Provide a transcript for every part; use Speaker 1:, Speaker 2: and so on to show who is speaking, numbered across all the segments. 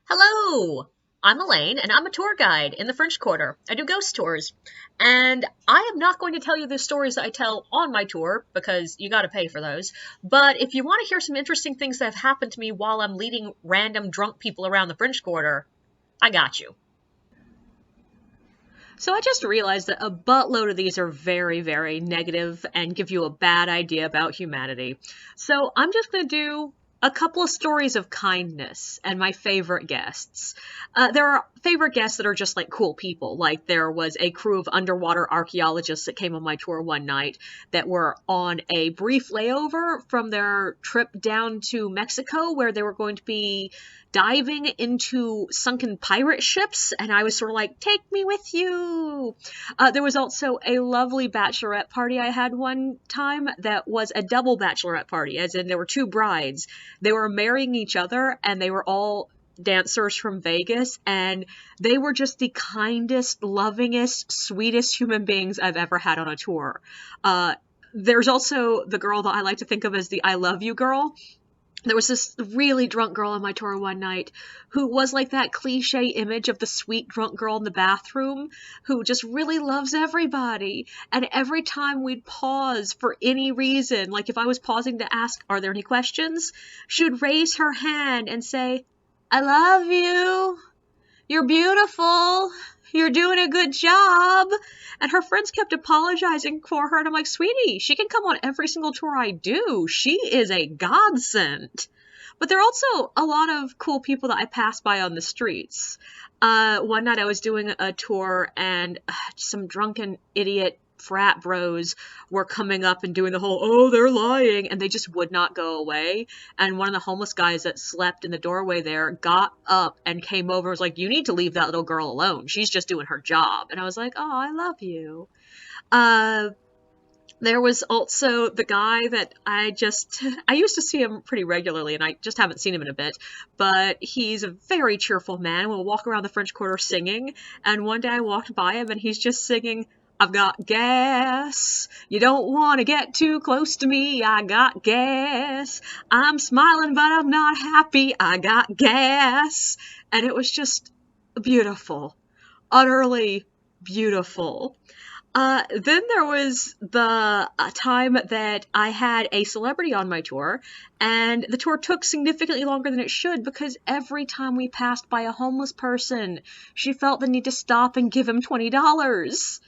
Speaker 1: Hello! I'm Elaine, and I'm a tour guide in the French Quarter. I do ghost tours. And I am not going to tell you the stories that I tell on my tour, because you gotta pay for those. But if you want to hear some interesting things that have happened to me while I'm leading random drunk people around the French Quarter, I got you. So I just realized that a buttload of these are very, very negative and give you a bad idea about humanity. So I'm just going to do a couple of stories of kindness and my favorite guests. There are favorite guests that are just like cool people. Like there was a crew of underwater archaeologists that came on my tour one night that were on a brief layover from their trip down to Mexico where they were going to be diving into sunken pirate ships, and I was sort of like, take me with you. There was also a lovely bachelorette party I had one time that was a double bachelorette party, as in there were two brides. They were marrying each other, and they were all dancers from Vegas, and they were just the kindest, lovingest, sweetest human beings I've ever had on a tour. There's also the girl that I like to think of as the I love you girl. There was this really drunk girl on my tour one night who was like that cliche image of the sweet drunk girl in the bathroom who just really loves everybody. And every time we'd pause for any reason, like if I was pausing to ask, are there any questions? She would raise her hand and say, I love you. You're beautiful. You're doing a good job. And her friends kept apologizing for her. And I'm like, sweetie, she can come on every single tour I do. She is a godsend. But there are also a lot of cool people that I pass by on the streets. One night I was doing a tour and some drunken idiot frat bros were coming up and doing the whole, oh, they're lying, and they just would not go away. And one of the homeless guys that slept in the doorway there got up and came over and was like, you need to leave that little girl alone. She's just doing her job. And I was like, oh, I love you. Uh, there was also the guy that I used to see him pretty regularly, and I just haven't seen him in a bit, but he's a very cheerful man. We'll walk around the French Quarter singing, and one day I walked by him and he's just singing, I've got gas. You don't want to get too close to me. I got gas. I'm smiling, but I'm not happy. I got gas. And it was just beautiful. Utterly beautiful. Then there was the time that I had a celebrity on my tour, and the tour took significantly longer than it should because every time we passed by a homeless person, she felt the need to stop and give him $20.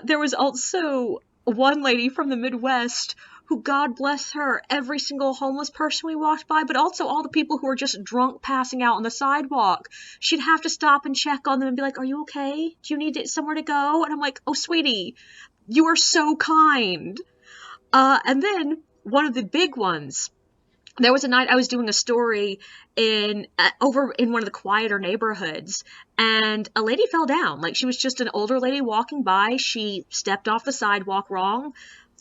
Speaker 1: There was also one lady from the Midwest who, God bless her, every single homeless person we walked by, but also all the people who were just drunk passing out on the sidewalk. She'd have to stop and check on them and be like, are you okay? Do you need somewhere to go? And I'm like, oh, sweetie, you are so kind. And then one of the big ones, there was a night I was doing a story over in one of the quieter neighborhoods, and a lady fell down. Like, she was just an older lady walking by. She stepped off the sidewalk wrong,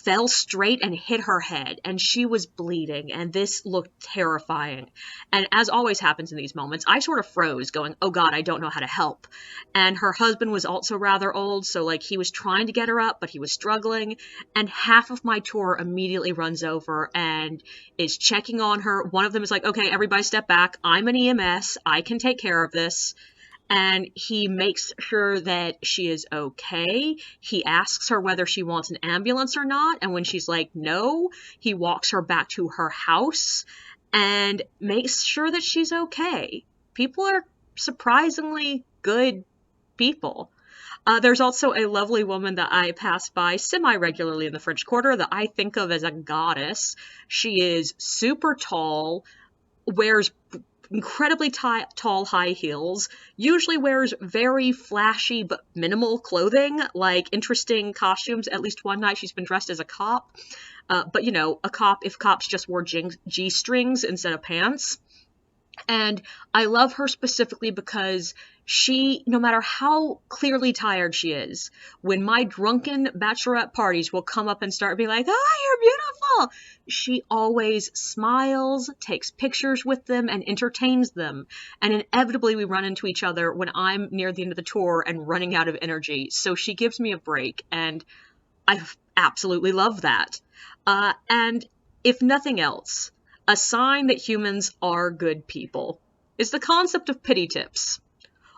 Speaker 1: fell straight and hit her head, and she was bleeding, and this looked terrifying. And as always happens in these moments, I sort of froze, going, oh God, I don't know how to help. And her husband was also rather old, so like he was trying to get her up, but he was struggling, and half of my tour immediately runs over and is checking on her. One of them is like, okay, everybody step back. I'm an EMS. I can take care of this. And he makes sure that she is okay. He asks her whether she wants an ambulance or not. And when she's like, no, he walks her back to her house and makes sure that she's okay. People are surprisingly good people. There's also a lovely woman that I pass by semi-regularly in the French Quarter that I think of as a goddess. She is super tall, wears incredibly tall high heels, usually wears very flashy but minimal clothing, like interesting costumes. At least one night she's been dressed as a cop. But you know, a cop if cops just wore G-strings instead of pants. And I love her specifically because she, no matter how clearly tired she is, when my drunken bachelorette parties will come up and start being like, oh, you're beautiful, she always smiles, takes pictures with them, and entertains them. And inevitably we run into each other when I'm near the end of the tour and running out of energy. So she gives me a break, and I absolutely love that. And if nothing else, a sign that humans are good people. is the concept of pity tips.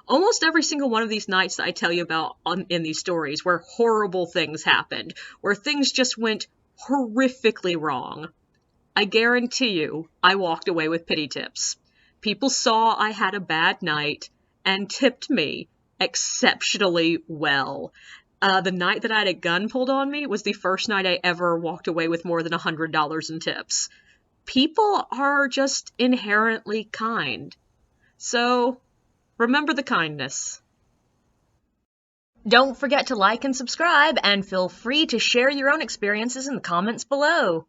Speaker 1: Almost every single one of these nights that I tell you about in these stories where horrible things happened, where things just went horrifically wrong, I guarantee you I walked away with pity tips. People saw I had a bad night and tipped me exceptionally well. The night that I had a gun pulled on me was the first night I ever walked away with more than $100 in tips. People are just inherently kind. So, remember the kindness. Don't forget to like and subscribe, and feel free to share your own experiences in the comments below.